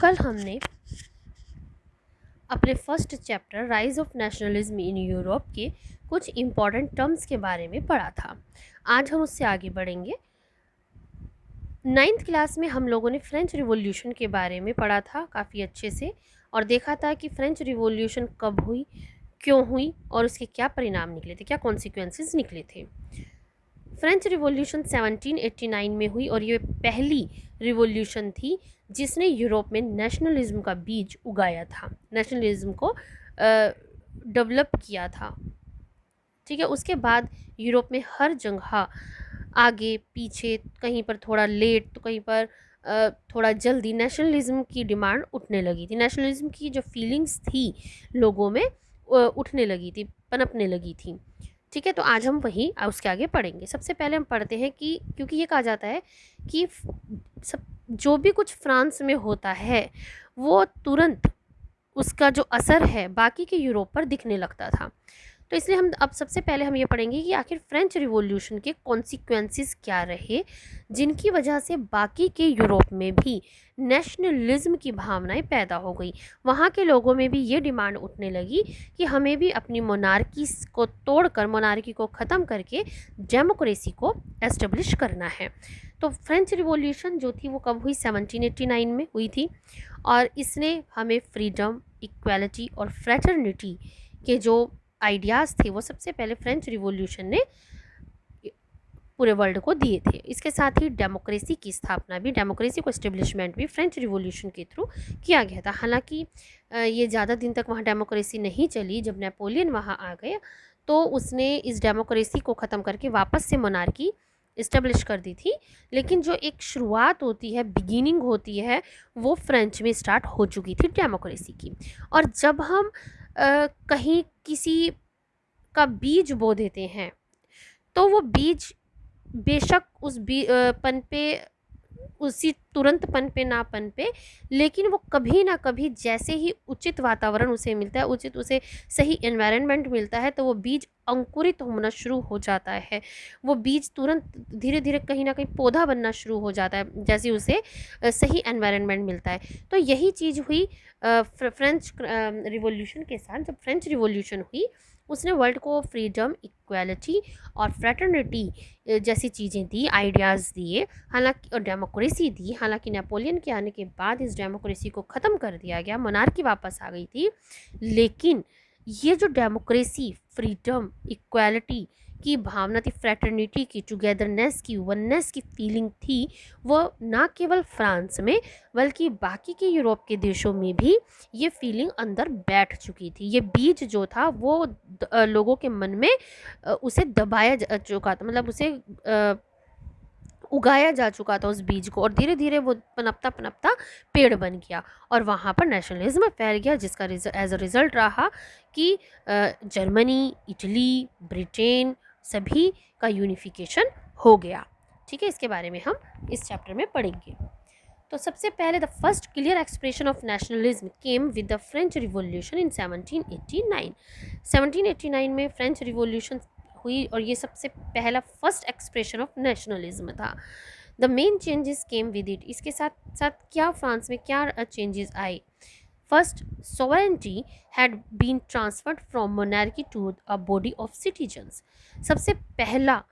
कल हमने अपने first chapter rise of nationalism in Europe के कुछ इम्पॉर्टेंट टर्म्स के बारे में पढ़ा था। आज हम उससे आगे बढ़ेंगे। नाइन्थ क्लास में हम लोगों ने फ्रेंच रिवॉल्यूशन के बारे में पढ़ा था काफ़ी अच्छे से, और देखा था कि फ्रेंच रिवॉल्यूशन कब हुई, क्यों हुई और उसके क्या परिणाम निकले थे, क्या कॉन्सिक्वेंसेस निकले थे। फ्रेंच रिवॉल्यूशन 1789 में हुई और ये पहली रिवॉल्यूशन थी जिसने यूरोप में नेशनलिज्म का बीज उगाया था, नेशनलिज्म को डेवलप किया था। ठीक है, उसके बाद यूरोप में हर जगह आगे पीछे, कहीं पर थोड़ा लेट तो कहीं पर थोड़ा जल्दी नेशनलिज्म की डिमांड उठने लगी थी। नेशनलिज्म की जो फीलिंग्स थी लोगों में उठने लगी थी, पनपने लगी थी। ठीक है, तो आज हम वही उसके आगे पढ़ेंगे। सबसे पहले हम पढ़ते हैं कि क्योंकि ये कहा जाता है कि सब जो भी कुछ फ्रांस में होता है वो तुरंत उसका जो असर है बाकी के यूरोप पर दिखने लगता था। तो इसलिए हम अब सबसे पहले हम ये पढ़ेंगे कि आखिर फ्रेंच रिवॉल्यूशन के कॉन्सिक्वेंसेस क्या रहे, जिनकी वजह से बाकी के यूरोप में भी नेशनलिज्म की भावनाएं पैदा हो गई। वहाँ के लोगों में भी ये डिमांड उठने लगी कि हमें भी अपनी मोनार्की को तोड़कर, मोनार्की को ख़त्म करके डेमोक्रेसी को एस्टेब्लिश करना है। तो फ्रेंच रिवॉल्यूशन जो थी वो कब हुई? 1789 में हुई थी, और इसने हमें फ्रीडम, इक्वालिटी और फ्रेटर्निटी के जो आइडियाज़ थे वो सबसे पहले फ्रेंच रिवॉल्यूशन ने पूरे वर्ल्ड को दिए थे। इसके साथ ही डेमोक्रेसी की स्थापना भी, डेमोक्रेसी को एस्टेब्लिशमेंट भी फ्रेंच रिवॉल्यूशन के थ्रू किया गया था। हालांकि ये ज़्यादा दिन तक वहाँ डेमोक्रेसी नहीं चली। जब नेपोलियन वहाँ आ गए तो उसने इस डेमोक्रेसी को ख़त्म करके वापस से मोनार्की इस्टेब्लिश कर दी थी। लेकिन जो एक शुरुआत होती है, बिगिनिंग होती है, वो फ्रेंच में स्टार्ट हो चुकी थी डेमोक्रेसी की। और जब हम कहीं किसी का बीज बो देते हैं तो वो बीज बेशक उस पनपे, उसी तुरंत पनपे ना पनपे, लेकिन वो कभी ना कभी जैसे ही उचित वातावरण उसे मिलता है, उचित उसे सही एनवायरनमेंट मिलता है, तो वो बीज अंकुरित होना शुरू हो जाता है। वो बीज तुरंत धीरे धीरे कहीं ना कहीं पौधा बनना शुरू हो जाता है जैसे उसे सही एनवायरनमेंट मिलता है। तो यही चीज़ हुई फ्रेंच रिवॉल्यूशन के साथ। जब फ्रेंच रिवॉल्यूशन हुई उसने वर्ल्ड को फ्रीडम, इक्वालिटी और फ्रेटर्निटी जैसी चीज़ें दी, आइडियाज़ दिए, हालांकि और डेमोक्रेसी दी। हालांकि नेपोलियन के आने के बाद इस डेमोक्रेसी को ख़त्म कर दिया गया, मोनार्की वापस आ गई थी। लेकिन ये जो डेमोक्रेसी, फ्रीडम, इक्वालिटी की भावना थी, फ्रेटर्निटी की, टुगेदरनेस की, वननेस की फीलिंग थी, वो ना केवल फ्रांस में बल्कि बाकी के यूरोप के देशों में भी ये फीलिंग अंदर बैठ चुकी थी। ये बीज जो था वो लोगों के मन में उसे दबाया जा चुका था, मतलब उसे उगाया जा चुका था उस बीज को, और धीरे धीरे वो पनपता पनपता पेड़ बन गया और वहाँ पर नेशनलिज्म फैल गया, जिसका एज अ रिज़ल्ट रहा कि जर्मनी, इटली, ब्रिटेन सभी का यूनिफिकेशन हो गया। ठीक है, इसके बारे में हम इस चैप्टर में पढ़ेंगे। तो सबसे पहले the first clear expression of nationalism came with the French revolution in 1789। 1789 में फ्रेंच रिवॉल्यूशन हुई और ये सबसे पहला फर्स्ट एक्सप्रेशन ऑफ नेशनलिज्म था। The main changes came with it, इसके साथ साथ क्या फ्रांस में क्या चेंजेस आए? First, sovereignty had been transferred from monarchy to a body of citizens। सबसे पहला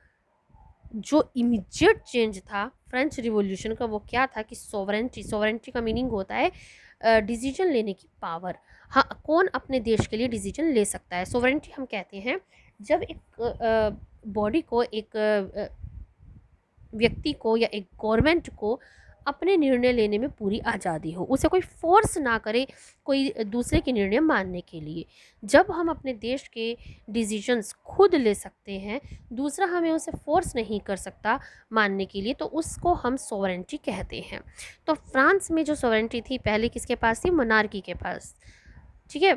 जो इमीडिएट चेंज था फ्रेंच रिवॉल्यूशन का वो क्या था कि सोवरेंटी का मीनिंग होता है डिसीजन लेने की पावर। हाँ, कौन अपने देश के लिए डिसीजन ले सकता है। सोवरेंटी हम कहते हैं जब एक बॉडी को, एक व्यक्ति को या एक गवर्नमेंट को अपने निर्णय लेने में पूरी आज़ादी हो, उसे कोई फोर्स ना करे कोई दूसरे के निर्णय मानने के लिए। जब हम अपने देश के डिसीजंस खुद ले सकते हैं, दूसरा हमें उसे फोर्स नहीं कर सकता मानने के लिए, तो उसको हम सोवरेंटी कहते हैं। तो फ्रांस में जो सोवरेंटी थी पहले किसके पास थी? मोनार्की के पास। ठीक है,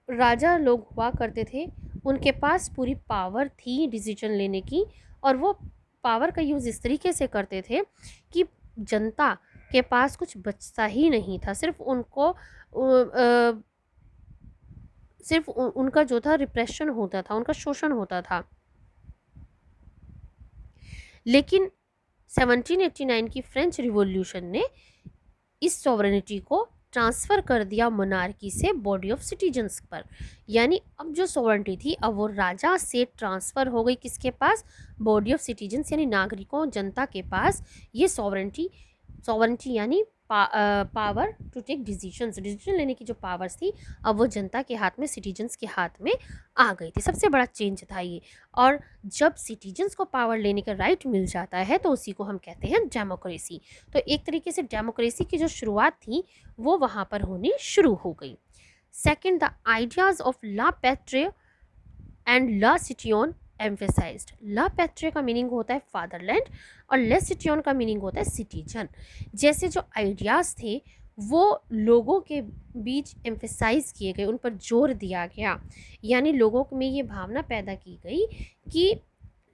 राजा लोग हुआ करते थे, उनके पास पूरी पावर थी डिसीजन लेने की, और वो पावर का यूज़ इस तरीके से करते थे कि जनता के पास कुछ बचता ही नहीं था। सिर्फ उनको सिर्फ उनका जो था रिप्रेशन होता था, उनका शोषण होता था। लेकिन 1789 की फ्रेंच रिवॉल्यूशन ने इस सॉवरेनिटी को ट्रांसफ़र कर दिया मोनार्की से बॉडी ऑफ सिटीजन्स पर। यानी अब जो सॉवरेनिटी थी अब वो राजा से ट्रांसफ़र हो गई किसके पास, बॉडी ऑफ सिटीजन्स यानी नागरिकों जनता के पास। ये सॉवरेनिटी यानी पावर टू टेक डिसीजन लेने की जो पावर्स थी अब वो जनता के हाथ में, सिटीजन्स के हाथ में आ गई थी। सबसे बड़ा चेंज था ये। और जब सिटीजन्स को पावर लेने का राइट मिल जाता है तो उसी को हम कहते हैं डेमोक्रेसी। तो एक तरीके से डेमोक्रेसी की जो शुरुआत थी वो वहाँ पर होनी शुरू हो गई। Second, the ideas of la patrie and la citoyen emphasised. La patrie का मीनिंग होता है फादरलैंड और ले सिटियोन का मीनिंग होता है सिटीजन। जैसे जो आइडियाज़ थे वो लोगों के बीच एम्फेसाइज किए गए, उन पर जोर दिया गया। यानी लोगों में ये भावना पैदा की गई कि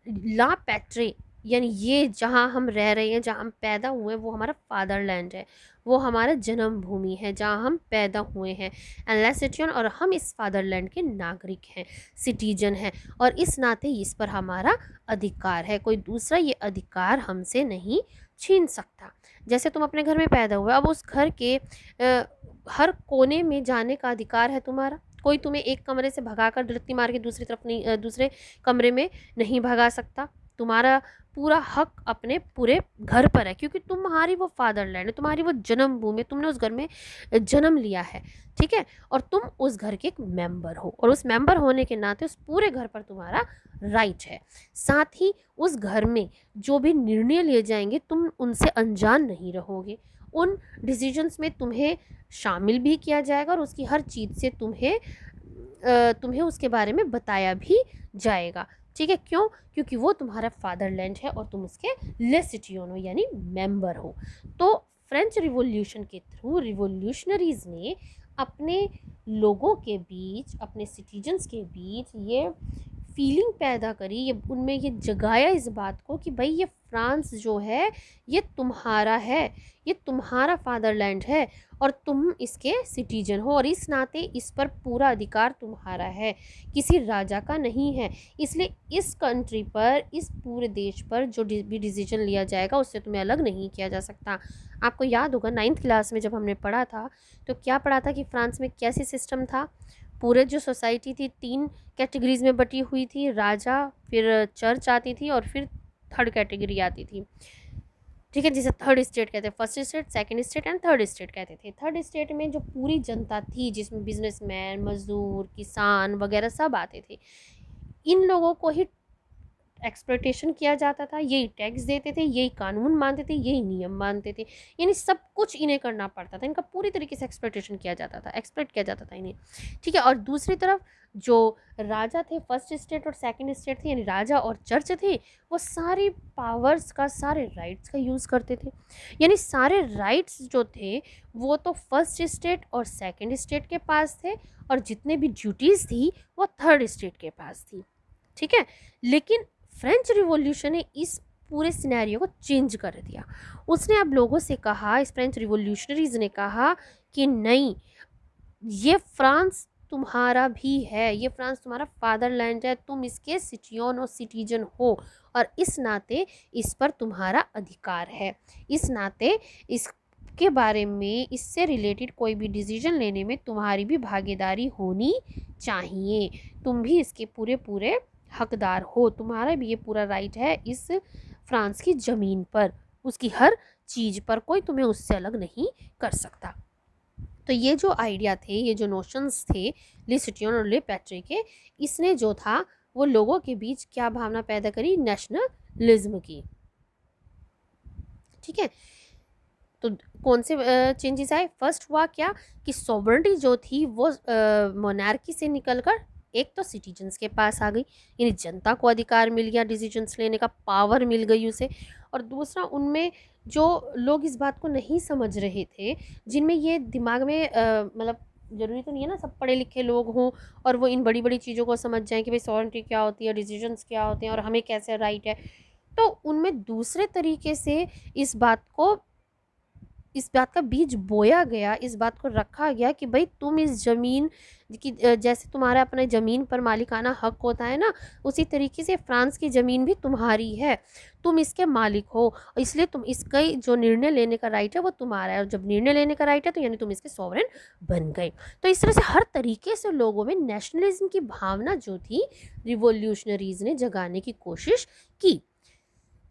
ला पैट्रे यानी ये जहाँ हम रह रहे हैं, जहाँ हम पैदा हुए हैं वो हमारा फादरलैंड है, वो हमारा जन्मभूमि है जहाँ हम पैदा हुए हैं। एंड ला सिटिजन, और हम इस फादरलैंड के नागरिक हैं, सिटीजन हैं, और इस नाते इस पर हमारा अधिकार है। कोई दूसरा ये अधिकार हमसे नहीं छीन सकता। जैसे तुम अपने घर में पैदा हुए, अब उस घर के हर कोने में जाने का अधिकार है तुम्हारा। कोई तुम्हें एक कमरे से भगाकर धरती मार के दूसरी तरफ नहीं, दूसरे कमरे में नहीं भगा सकता। तुम्हारा पूरा हक अपने पूरे घर पर है, क्योंकि तुम्हारी वो फादरलैंड है, तुम्हारी वो जन्मभूमि, तुमने उस घर में जन्म लिया है, ठीक है, और तुम उस घर के एक मेंबर हो, और उस मेंबर होने के नाते उस पूरे घर पर तुम्हारा राइट है। साथ ही उस घर में जो भी निर्णय लिए जाएंगे तुम उनसे अनजान नहीं रहोगे, उन डिसीजंस में तुम्हें शामिल भी किया जाएगा और उसकी हर चीज़ से तुम्हें उसके बारे में बताया भी जाएगा, ठीक है। क्यों? क्योंकि वो तुम्हारा फादरलैंड है और तुम उसके ले सिटिजन हो यानी मेंबर हो। तो फ्रेंच रिवॉल्यूशन के थ्रू रिवॉल्यूशनरीज ने अपने लोगों के बीच, अपने सिटीजन्स के बीच ये फीलिंग पैदा करी, ये उनमें ये जगाया इस बात को कि भाई ये फ्रांस जो है ये तुम्हारा है, ये तुम्हारा फादरलैंड है और तुम इसके सिटीजन हो, और इस नाते इस पर पूरा अधिकार तुम्हारा है, किसी राजा का नहीं है। इसलिए इस कंट्री पर, इस पूरे देश पर जो भी डिसीजन लिया जाएगा उससे तुम्हें अलग नहीं किया जा सकता। आपको याद होगा 9th क्लास में जब हमने पढ़ा था तो क्या पढ़ा था कि फ्रांस में कैसे सिस्टम था। पूरे जो सोसाइटी थी 3 कैटेगरीज में बटी हुई थी, राजा, फिर चर्च आती थी और फिर 3rd कैटेगरी आती थी, ठीक है, जिसे थर्ड स्टेट कहते हैं। First state, second state and third state कहते थे। थर्ड स्टेट में जो पूरी जनता थी जिसमें बिजनेसमैन, मजदूर, किसान वगैरह सब आते थे, इन लोगों को ही एक्सप्लॉयटेशन किया जाता था, यही टैक्स देते थे, यही कानून मानते थे, यही नियम मानते थे, यानी सब कुछ इन्हें करना पड़ता था, इनका पूरी तरीके से एक्सप्लॉयटेशन किया जाता था, एक्सप्लॉयट किया जाता था इन्हें, ठीक है। और दूसरी तरफ जो राजा थे, फर्स्ट स्टेट और सेकंड स्टेट थे, यानी राजा और चर्च थे, वो सारी पावर्स का, सारे राइट्स का यूज़ करते थे। यानी सारे राइट्स जो थे वो तो फर्स्ट स्टेट और सेकंड स्टेट के पास थे, और जितने भी ड्यूटीज़ थी वो थर्ड स्टेट के पास थी, ठीक है। लेकिन फ्रेंच रिवॉल्यूशन ने इस पूरे सिनेरियो को चेंज कर दिया। उसने अब लोगों से कहा, इस फ्रेंच रिवॉल्यूशनरीज ने कहा कि नहीं, ये फ्रांस तुम्हारा भी है, ये फ्रांस तुम्हारा फादरलैंड है, तुम इसके सिटिजन और सिटीजन हो, और इस नाते इस पर तुम्हारा अधिकार है। इस नाते इसके बारे में, इससे रिलेटेड कोई भी डिसीजन लेने में तुम्हारी भी भागीदारी होनी चाहिए, तुम भी इसके पूरे पूरे हकदार हो, तुम्हारा भी ये पूरा राइट है इस फ्रांस की ज़मीन पर, उसकी हर चीज़ पर, कोई तुम्हें उससे अलग नहीं कर सकता। तो ये जो आइडिया थे, ये जो नोशंस थे ले सिटिजन और ले पैट्रे के, इसने जो था वो लोगों के बीच क्या भावना पैदा करी, नेशनलिज्म की, ठीक है। तो कौन से चेंजेस आए? फर्स्ट हुआ क्या कि सॉवरेनिटी जो थी वो मोनार्की से निकलकर एक तो सिटीजन्स के पास आ गई, यानी जनता को अधिकार मिल गया, डिसीजंस लेने का पावर मिल गई उसे। और दूसरा, उनमें जो लोग इस बात को नहीं समझ रहे थे, जिनमें ये दिमाग में मतलब ज़रूरी तो नहीं है ना सब पढ़े लिखे लोग हों और वो इन बड़ी बड़ी चीज़ों को समझ जाएं कि भाई सॉवरेनिटी क्या होती है, डिसीजंस क्या होते हैं और हमें कैसे राइट है। तो उनमें दूसरे तरीके से इस बात को इस बात का बीज बोया गया, इस बात को रखा गया कि भाई तुम इस ज़मीन की जैसे तुम्हारा अपने ज़मीन पर मालिकाना हक होता है ना, उसी तरीके से फ्रांस की ज़मीन भी तुम्हारी है, तुम इसके मालिक हो, इसलिए तुम इसका जो निर्णय लेने का राइट है वो तुम्हारा है, और जब निर्णय लेने का राइट है तो यानी तुम इसके सॉवरेन बन गए। तो इस तरह से हर तरीके से लोगों में नेशनलिज्म की भावना जो थी रिवोल्यूशनरीज ने जगाने की कोशिश की।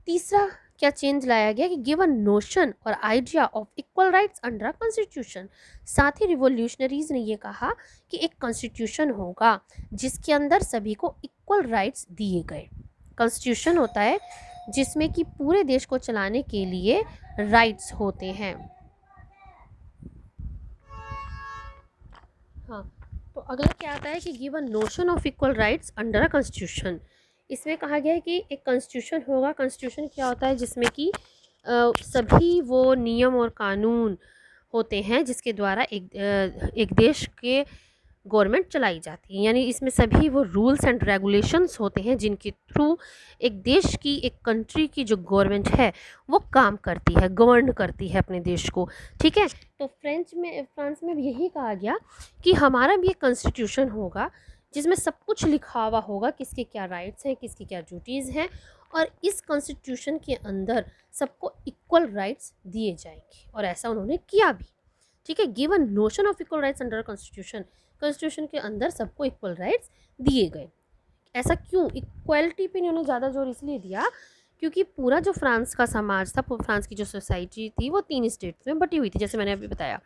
तीसरा क्या चेंज लाया गया कि गिव अ नोशन और idea of equal rights under a constitution. साथ ही रिवोल्यूशनरीज ने ये कहा कि एक कॉन्स्टिट्यूशन होगा जिसके अंदर सभी को इक्वल राइट्स दिए गए। कॉन्स्टिट्यूशन होता है जिसमें कि पूरे देश को चलाने के लिए राइट्स होते हैं। हाँ, तो अगला क्या आता है कि give a notion of equal rights under a constitution. इसमें कहा गया है कि एक कॉन्स्टिट्यूशन होगा। कॉन्स्टिट्यूशन क्या होता है जिसमें कि सभी वो नियम और कानून होते हैं जिसके द्वारा एक देश के गवर्नमेंट चलाई जाती है, यानी इसमें सभी वो रूल्स एंड रेगुलेशंस होते हैं जिनके थ्रू एक देश की, एक कंट्री की जो गवर्नमेंट है वो काम करती है, गवर्न करती है अपने देश को। ठीक है, तो फ्रांस में भी यही कहा गया कि हमारा भी एक कॉन्स्टिट्यूशन होगा जिसमें सब कुछ लिखा हुआ होगा, किसके क्या राइट्स हैं, किसकी क्या ड्यूटीज़ हैं, और इस कॉन्स्टिट्यूशन के अंदर सबको इक्वल राइट्स दिए जाएंगे, और ऐसा उन्होंने किया भी। ठीक है, given notion of equal rights under constitution, constitution के अंदर सबको इक्वल राइट्स दिए गए। ऐसा क्यों? इक्वलिटी पे इन्होंने ज़्यादा जोर इसलिए दिया क्योंकि पूरा जो फ्रांस का समाज था, फ्रांस की जो सोसाइटी थी वो 3 स्टेट्स में बटी हुई थी, जैसे मैंने अभी बताया,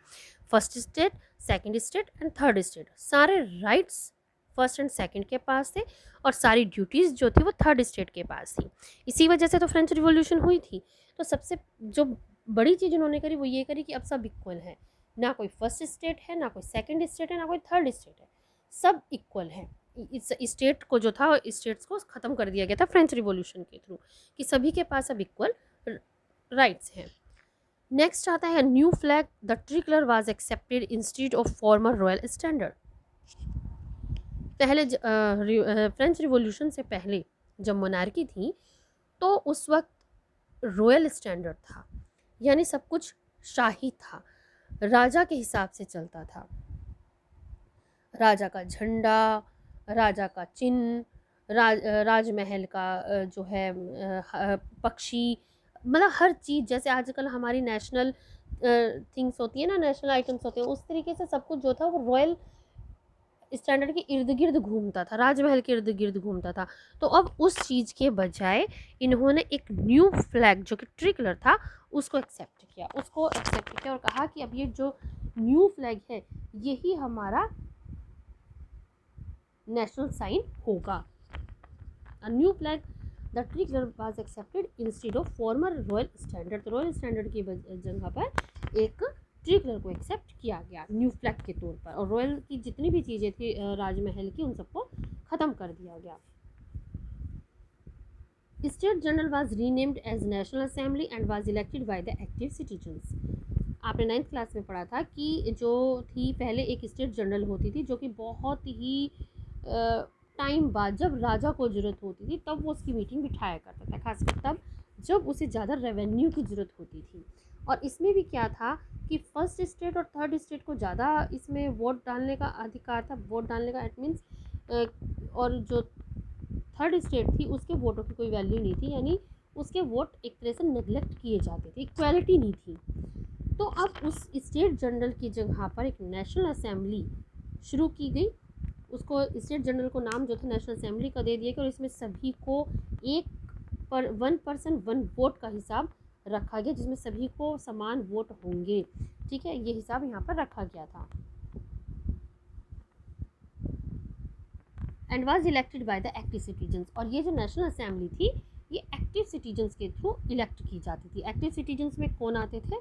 first state, second state and third state. सारे राइट्स फर्स्ट एंड सेकंड के पास थे और सारी ड्यूटीज़ जो थी वो थर्ड स्टेट के पास थी। इसी वजह से तो फ्रेंच रिवॉल्यूशन हुई थी। तो सबसे जो बड़ी चीज़ उन्होंने करी वो ये करी कि अब सब इक्वल है, ना कोई फर्स्ट स्टेट है, ना कोई सेकंड स्टेट है, ना कोई थर्ड स्टेट है, सब इक्वल है। इस स्टेट को जो था, स्टेट्स को ख़त्म कर दिया गया था फ्रेंच रिवॉल्यूशन के थ्रू कि सभी के पास अब इक्वल राइट्स हैं। नेक्स्ट आता है new flag, the tricolour was accepted instead of former royal standard. पहले फ्रेंच रिवॉल्यूशन से पहले जब मोनार्की थी तो उस वक्त रॉयल स्टैंडर्ड था, यानी सब कुछ शाही था, राजा के हिसाब से चलता था। राजा का झंडा, राजा का चिन्ह, राजमहल का जो है पक्षी, मतलब हर चीज़, जैसे आजकल हमारी नेशनल थिंग्स होती है ना, नेशनल आइटम्स होते हैं, उस तरीके से सब कुछ जो था वो रॉयल स्टैंडर्ड के इर्द गिर्द घूमता था, राजमहल के इर्द गिर्द घूमता था। तो अब उस चीज़ के बजाय इन्होंने एक न्यू फ्लैग जो कि ट्रिकलर था उसको एक्सेप्ट किया और कहा कि अब ये जो न्यू फ्लैग है यही हमारा नेशनल साइन होगा। A new flag the tricolour was accepted instead of former royal standard. तो रॉयल स्टैंडर्ड की जगह पर एक ट्रिकलर को एक्सेप्ट किया गया न्यू फ्लैग के तौर पर, और रॉयल की जितनी भी चीज़ें थी राजमहल की उन सबको ख़त्म कर दिया गया। State general was renamed as national assembly and was elected by the active citizens. आपने 9th क्लास में पढ़ा था कि जो थी पहले एक स्टेट जनरल होती थी जो कि बहुत ही टाइम बाद जब राजा को ज़रूरत होती थी तब वो उसकी मीटिंग बिठाया करता था, खासकर तब जब उसे ज़्यादा रेवेन्यू की ज़रूरत होती थी। और इसमें भी क्या था कि फर्स्ट स्टेट और थर्ड स्टेट को ज़्यादा इसमें वोट डालने का अधिकार था, वोट डालने का इट मीन्स, और जो थर्ड स्टेट थी उसके वोटों की कोई वैल्यू नहीं थी, यानी उसके वोट एक तरह से नेग्लेक्ट किए जाते थे, इक्वालिटी नहीं थी। तो अब उस स्टेट जनरल की जगह पर एक नेशनल असेंबली शुरू की गई, उसको स्टेट जनरल को नाम जो था नेशनल असेंबली का दे दिया गया, और इसमें सभी को वन पर्सन वन वोट का हिसाब रखा गया जिसमें सभी को समान वोट होंगे। ठीक है, ये हिसाब यहाँ पर रखा गया था। And was elected by the active citizens. और ये जो नेशनल असेंबली थी ये एक्टिव सिटीजन्स के थ्रू इलेक्ट की जाती थी। एक्टिव सिटीजन्स में कौन आते थे?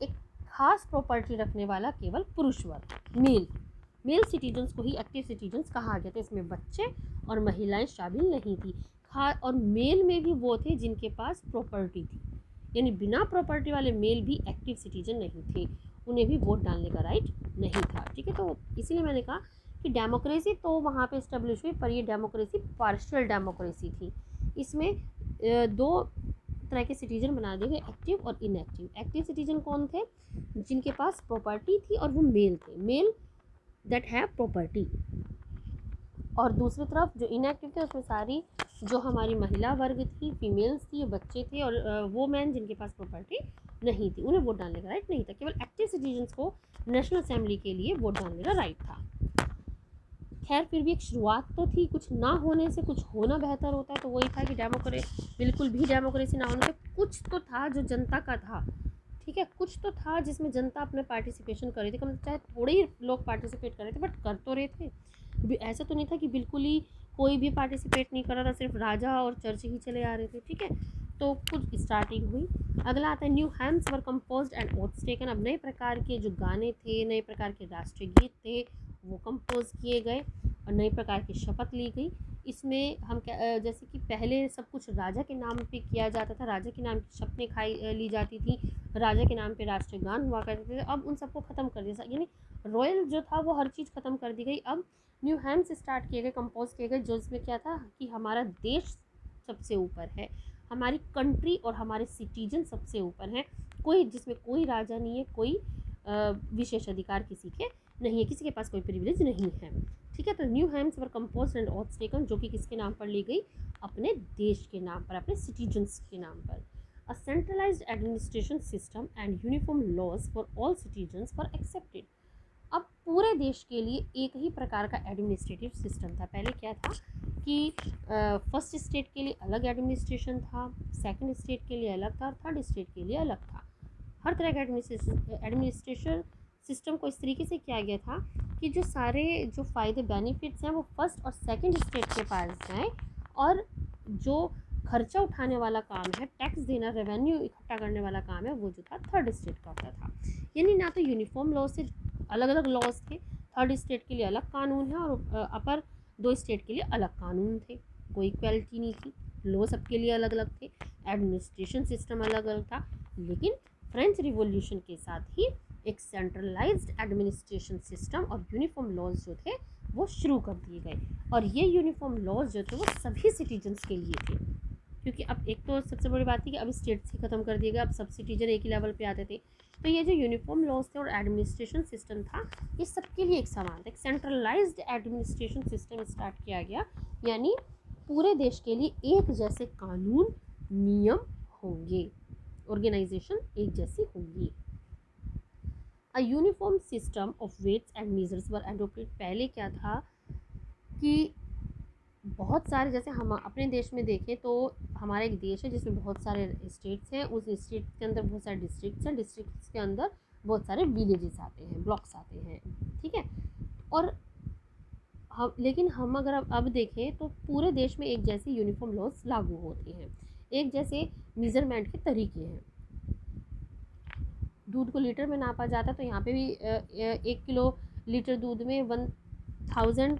एक खास प्रॉपर्टी रखने वाला केवल पुरुष वर्ग, मेल सिटीजन्स को ही एक्टिव सिटीजन्स कहा गया था। इसमें बच्चे और महिलाएं शामिल नहीं थी। और मेल में भी वो थे जिनके पास प्रॉपर्टी थी, यानी बिना प्रॉपर्टी वाले मेल भी एक्टिव सिटीजन नहीं थे, उन्हें भी वोट डालने का राइट नहीं था। ठीक है, तो इसीलिए मैंने कहा कि डेमोक्रेसी तो वहाँ पे इस्टेब्लिश हुई, पर ये डेमोक्रेसी पार्शियल डेमोक्रेसी थी। इसमें दो तरह के सिटीजन बना दिए गए, एक्टिव और इनएक्टिव। एक्टिव सिटीजन कौन थे? जिनके पास प्रॉपर्टी थी और वो मेल थे, मेल दैट हैव प्रॉपर्टी। और दूसरी तरफ जो इनएक्टिव थे उसमें सारी जो हमारी महिला वर्ग थी, फीमेल्स थी, बच्चे थे और वो मैन जिनके पास प्रॉपर्टी नहीं थी, उन्हें वोट डालने का राइट नहीं था। केवल एक्टिव सिटीजन्स को नेशनल असेंबली के लिए वोट डालने का राइट था। खैर फिर भी एक शुरुआत तो थी, कुछ ना होने से कुछ होना बेहतर होता है, तो वही था कि बिल्कुल भी डेमोक्रेसी ना होने से कुछ तो था जो जनता का था, ठीक है, कुछ तो था जिसमें जनता अपने पार्टिसिपेशन कर रही थी, कम चाहे थोड़े ही लोग पार्टिसिपेट कर रहे थे बट कर तो रहे थे। ऐसा तो नहीं था कि बिल्कुल ही कोई भी पार्टिसिपेट नहीं कर रहा था, सिर्फ राजा और चर्च ही चले आ रहे थे, ठीक है। तो कुछ स्टार्टिंग हुई। अगला आता है new hams were composed and oaths taken. अब नए प्रकार के जो गाने थे, नए प्रकार के राष्ट्रीय गीत थे, वो कंपोज किए गए और नए प्रकार की शपथ ली गई। इसमें हम जैसे कि पहले सब कुछ राजा के नाम पे किया जाता था, राजा के नाम की शपथें खाई ली जाती थी, राजा के नाम पे राष्ट्रीय गान हुआ करते थे। अब उन सबको ख़त्म कर दिया, यानी रॉयल जो था वो हर चीज़ ख़त्म कर दी गई। अब न्यू हैम्स स्टार्ट किए गए, कंपोज किए गए, जो इसमें क्या था कि हमारा देश सबसे ऊपर है, हमारी कंट्री और हमारे सिटीजन सबसे ऊपर हैं, कोई जिसमें कोई राजा नहीं है, कोई विशेष अधिकार किसी के नहीं है, किसी के पास कोई प्रिविलेज नहीं है, ठीक है। तो new hams were composed and oaths taken, जो कि किसके नाम पर ली गई? अपने देश के नाम पर, अपने सिटीजन्स के नाम पर। A centralised administration system and uniform laws for all citizens were accepted. अब पूरे देश के लिए एक ही प्रकार का एडमिनिस्ट्रेटिव सिस्टम था। पहले क्या था कि फर्स्ट स्टेट के लिए अलग एडमिनिस्ट्रेशन था, सेकंड स्टेट के लिए अलग था और थर्ड स्टेट के लिए अलग था। हर तरह का एडमिनिस्ट्रेशन सिस्टम को इस तरीके से किया गया था कि जो सारे जो फ़ायदे बेनिफिट्स हैं वो फर्स्ट और सेकंड स्टेट के पास जाएं, और जो खर्चा उठाने वाला काम है, टैक्स देना, रेवेन्यू इकट्ठा करने वाला काम है, वो जो था थर्ड स्टेट का होता था। यानी ना तो यूनिफॉर्म लॉ से अलग अलग लॉज थे, थर्ड स्टेट के लिए अलग कानून है और अपर दो स्टेट के लिए अलग कानून थे, कोई इक्वलिटी नहीं थी, लॉ सबके लिए अलग अलग थे, एडमिनिस्ट्रेशन सिस्टम अलग अलग था। लेकिन फ्रेंच रिवॉल्यूशन के साथ ही एक सेंट्रलाइज्ड एडमिनिस्ट्रेशन सिस्टम और यूनिफॉर्म लॉज जो थे वो शुरू कर दिए गए, और ये यूनिफॉर्म लॉज जो थे वो सभी सिटीजन्स के लिए थे, क्योंकि अब एक तो सबसे बड़ी बात थी कि अब स्टेट्स ही ख़त्म कर दिए गए, अब सब सिटीजन एक ही लेवल पे आते थे। तो ये जो यूनिफॉर्म लॉज थे और एडमिनिस्ट्रेशन सिस्टम था, ये सबके लिए एक समान था। एक सेंट्रलाइज्ड एडमिनिस्ट्रेशन सिस्टम स्टार्ट किया गया, यानी पूरे देश के लिए एक जैसे कानून नियम होंगे, ऑर्गेनाइजेशन एक जैसी होंगी। A uniform system of weights and measures were adopted. पहले क्या था कि बहुत सारे, जैसे हम अपने देश में देखें तो हमारा एक देश है जिसमें बहुत सारे स्टेट्स हैं, उस स्टेट के अंदर बहुत सारे डिस्ट्रिक्ट्स हैं, डिस्ट्रिक्ट्स के अंदर बहुत सारे विलेजेस आते हैं, ब्लॉक्स आते हैं, ठीक है। और लेकिन हम अगर अब देखें तो पूरे देश में एक जैसे यूनिफॉर्म लॉज लागू होते हैं, एक जैसे मेज़रमेंट के तरीके हैं। दूध को लीटर में नापा जाता है, तो यहाँ पे भी 1 किलो लीटर दूध में 1000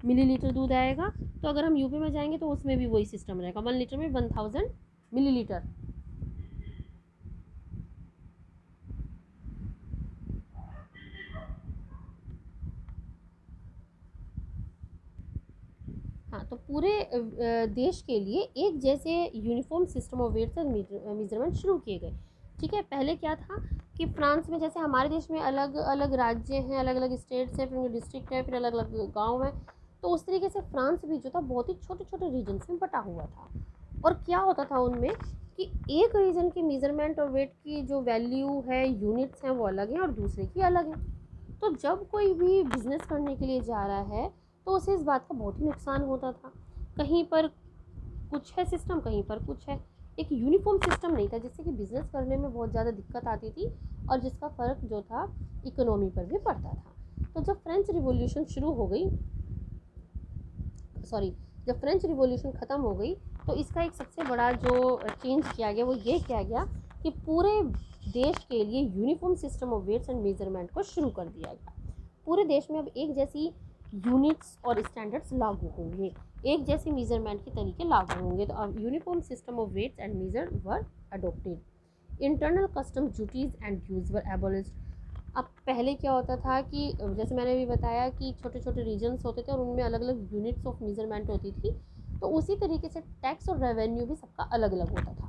मिलीलीटर दूध आएगा। तो अगर हम यूपी में जाएंगे तो उसमें भी वही सिस्टम रहेगा, 1 लीटर में 1000 मिलीलीटर। हाँ, तो पूरे देश के लिए एक जैसे uniform system of weights and measurement शुरू किए गए, ठीक है। पहले क्या था कि फ्रांस में, जैसे हमारे देश में अलग अलग राज्य हैं, अलग अलग स्टेट्स हैं, फिर डिस्ट्रिक्ट है, फिर अलग अलग गाँव हैं, तो उस तरीके से फ्रांस भी जो था बहुत ही छोटे छोटे रीजन्स में बटा हुआ था। और क्या होता था उनमें कि एक रीजन की मेज़रमेंट और वेट की जो वैल्यू है, यूनिट्स हैं, वो अलग हैं और दूसरे की अलग है। तो जब कोई भी बिज़नेस करने के लिए जा रहा है तो उसे इस बात का बहुत ही नुकसान होता था, कहीं पर कुछ है सिस्टम, कहीं पर कुछ है, एक यूनिफॉर्म सिस्टम नहीं था, जिससे कि बिज़नेस करने में बहुत ज़्यादा दिक्कत आती थी और जिसका फ़र्क जो था इकोनॉमी पर भी पड़ता था। तो जब फ्रेंच रिवॉल्यूशन शुरू हो गई, जब फ्रेंच रिवॉल्यूशन ख़त्म हो गई, तो इसका एक सबसे बड़ा जो चेंज किया गया वो ये किया गया कि पूरे देश के लिए uniform system of weights and measurement को शुरू कर दिया गया। पूरे देश में अब एक जैसी यूनिट्स और स्टैंडर्ड्स लागू होंगे, एक जैसे मेजरमेंट के तरीके लागू होंगे। तो अब uniform system of weights and measure were adopted. Internal custom duties and dues were abolished. अब पहले क्या होता था कि जैसे मैंने अभी बताया कि छोटे छोटे रीजन्स होते थे और उनमें अलग अलग यूनिट्स ऑफ मेजरमेंट होती थी, तो उसी तरीके से टैक्स और रेवेन्यू भी सबका अलग अलग होता था।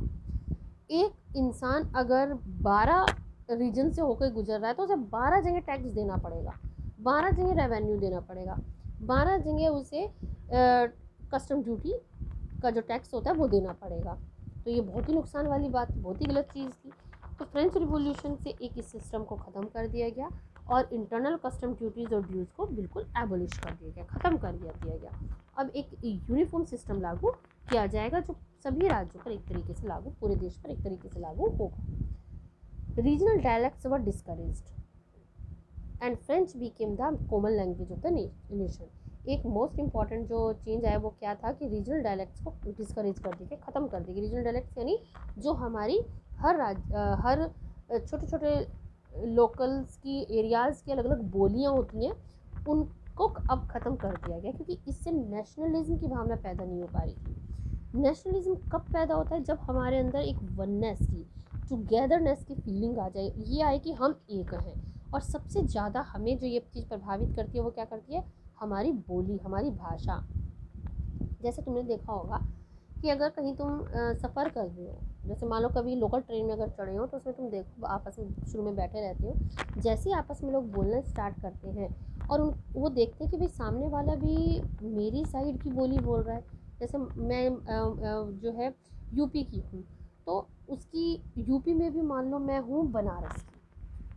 एक इंसान अगर 12 रीजन से होकर गुजर रहा है तो उसे 12 जगह टैक्स देना पड़ेगा, 12 जगह रेवेन्यू देना पड़ेगा, 12 जगह उसे कस्टम ड्यूटी का जो टैक्स होता है वो देना पड़ेगा। तो ये बहुत ही नुकसान वाली बात, बहुत ही गलत चीज़ थी। तो फ्रेंच रिवॉल्यूशन से एक इस सिस्टम को ख़त्म कर दिया गया और इंटरनल कस्टम ड्यूटीज़ और ड्यूज़ को बिल्कुल एबोलिश कर दिया गया, ख़त्म कर दिया गया। अब एक यूनिफॉर्म सिस्टम लागू किया जाएगा जो सभी राज्यों पर एक तरीके से लागू, पूरे देश पर एक तरीके से लागू होगा। Regional dialects were discouraged and French became the common language of the nation. एक मोस्ट इंपॉर्टेंट जो चेंज आया वो क्या था कि रीजनल डायलेक्ट्स को डिस्करेज कर दिया, ख़त्म कर दिया। रीजनल डायलेक्ट्स यानी जो हमारी हर छोटे छोटे लोकल्स की एरियाज़ की अलग अलग बोलियाँ होती हैं उनको अब ख़त्म कर दिया गया, क्योंकि इससे नेशनलिज्म की भावना पैदा नहीं हो पा रही थी। नेशनलिज्म कब पैदा होता है? जब हमारे अंदर एक वननेस की, टुगेदरनेस की फीलिंग आ जाए, ये आए कि हम एक हैं। और सबसे ज़्यादा हमें जो ये चीज़ प्रभावित करती है वो क्या करती है? हमारी बोली, हमारी भाषा। जैसे तुमने देखा होगा कि अगर कहीं तुम सफ़र कर रहे हो, जैसे मान लो कभी लोकल ट्रेन में अगर चढ़े हो तो उसमें तुम देखो आपस में शुरू में बैठे रहते हो, जैसे ही आपस में लोग बोलना स्टार्ट करते हैं और वो देखते हैं कि भाई सामने वाला भी मेरी साइड की बोली बोल रहा है। जैसे मैं जो है यूपी की हूँ, तो उसकी यूपी में भी मान लो मैं हूँ बनारस की,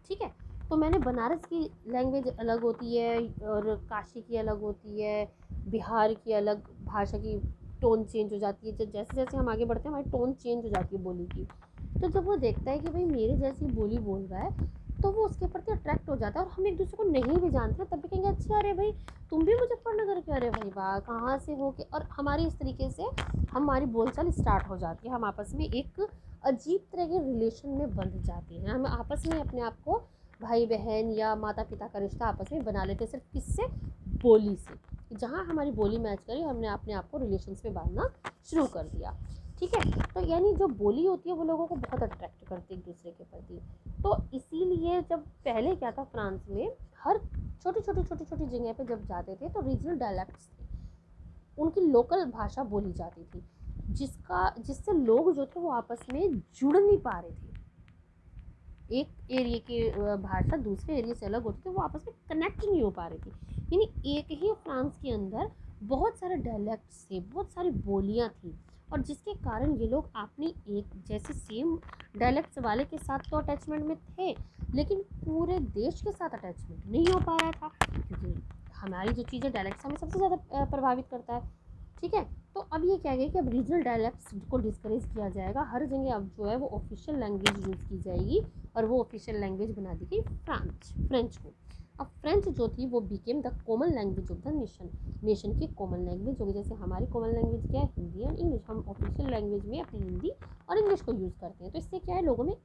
ठीक है, तो मैंने बनारस की लैंग्वेज अलग होती है और काशी की अलग होती है, बिहार की अलग भाषा की टोन चेंज हो जाती है। जैसे जैसे हम आगे बढ़ते हैं हमारी टोन चेंज हो जाती है बोली की। तो जब वो देखता है कि भाई मेरे जैसी बोली बोल रहा है तो वो उसके प्रति अट्रैक्ट हो जाता है। और हम एक दूसरे को नहीं भी जानते तब भी कहेंगे अच्छा अरे भाई तुम भी मुजफ्फरनगर के, अरे भाई वाह कहाँ से हो के। और हमारी इस तरीके से हमारी बोलचाल स्टार्ट हो जाती है, हम आपस में एक अजीब तरह के रिलेशन में बंध जाते हैं। हम आपस में अपने आप को भाई बहन या माता पिता का रिश्ता आपस में बना लेते हैं, सिर्फ किससे? बोली से। जहाँ हमारी बोली मैच करी हमने अपने आप को रिलेशंस में बांधना शुरू कर दिया, ठीक है। तो यानी जो बोली होती है वो लोगों को बहुत अट्रैक्ट करती है एक दूसरे के प्रति। तो इसीलिए जब पहले क्या था फ्रांस में, हर छोटी छोटी जगह पे जब जाते थे तो रीजनल डायलेक्ट्स थे, उनकी लोकल भाषा बोली जाती थी, जिससे लोग जो थे वो आपस में जुड़ नहीं पा रहे थे। एक एरिया की भाषा दूसरे एरिया से अलग होती थी, वो आपस में कनेक्ट नहीं हो पा रही थी। यानी एक ही फ्रांस के अंदर बहुत सारे डायलेक्ट्स थे, बहुत सारी बोलियाँ थी, और जिसके कारण ये लोग अपनी एक जैसे सेम डायलेक्ट्स वाले के साथ तो अटैचमेंट में थे, लेकिन पूरे देश के साथ अटैचमेंट नहीं हो पा रहा था, क्योंकि हमारी जो चीज़ें डायलेक्ट्स हमें सबसे ज़्यादा प्रभावित करता है, ठीक है। तो अब ये क्या है कि अब रीजनल डायलेक्ट्स को डिस्करेज किया जाएगा, हर जगह अब जो है वो ऑफिशियल लैंग्वेज यूज़ की जाएगी, और वो ऑफिशियल लैंग्वेज बना दी गई फ्रेंच को। अब फ्रेंच जो थी वो became the common language of the nation की कॉमन लैंग्वेज होगी। जैसे हमारी कॉमन लैंग्वेज क्या है? हिंदी और इंग्लिश। हम ऑफिशियल लैंग्वेज में अपनी हिंदी और इंग्लिश को यूज़ करते हैं। तो इससे क्या है, लोगों में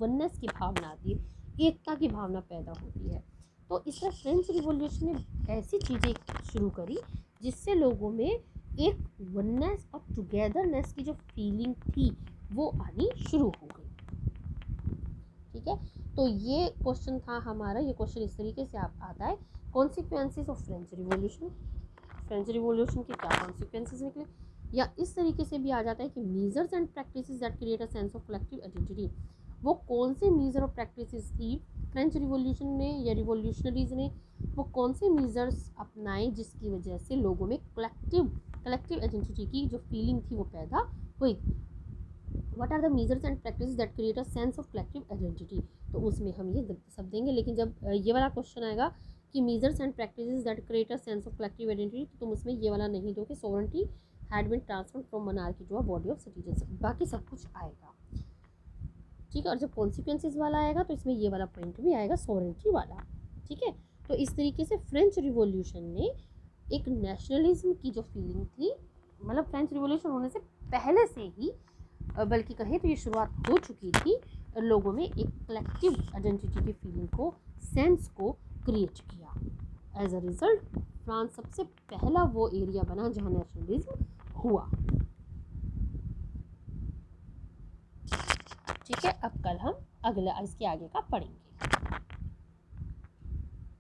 वननेस की भावना आती है, एकता की भावना पैदा होती है। तो इस तरह फ्रेंच रिवॉल्यूशन ने ऐसी चीज़ें शुरू करी जिससे लोगों में एक वननेस और टुगेदरनेस की जो फीलिंग थी वो आनी शुरू हो गई, ठीक है। तो ये क्वेश्चन था हमारा, ये क्वेश्चन इस तरीके से आता है, consequences of French revolution. French revolution के क्या कॉन्सिक्वेंसेस निकले, या इस तरीके से भी आ जाता है कि measures and practices that create a sense of collective identity. वो कौन से मीजर और प्रैक्टिसेस थी फ्रेंच रिवॉल्यूशन में या रिवॉल्यूशनरीज ने, वो कौन से मीजर्स अपनाए जिसकी वजह से लोगों में कलेक्टिव आइडेंटिटी की जो फीलिंग थी वो पैदा हुई। What are the measures and practices that create a sense of collective identity, तो उसमें हम ये सब देंगे। लेकिन जब ये वाला क्वेश्चन आएगा कि measures and practices that create a sense of collective identity, तो तुम उसमें ये वाला नहीं दो कि sovereignty had been transferred from monarchy to a body of citizens, बाकी सब कुछ आएगा, ठीक है। और जब कॉन्सिक्वेंसेज वाला आएगा तो इसमें ये वाला पॉइंट भी आएगा, सोवरेंटी वाला, ठीक है। तो इस तरीके से फ्रेंच रिवॉल्यूशन ने एक नेशनलिज्म की जो फीलिंग थी, मतलब फ्रेंच रिवॉल्यूशन होने से पहले से ही, बल्कि कहें तो ये शुरुआत हो चुकी थी, लोगों में एक कलेक्टिव आइडेंटिटी की फीलिंग को, सेंस को क्रिएट किया। एज अ रिजल्ट फ्रांस सबसे पहला वो एरिया बना जहाँ नेशनलिज्म हुआ, ठीक है। अब कल हम अगला इसके आगे का पढ़ेंगे।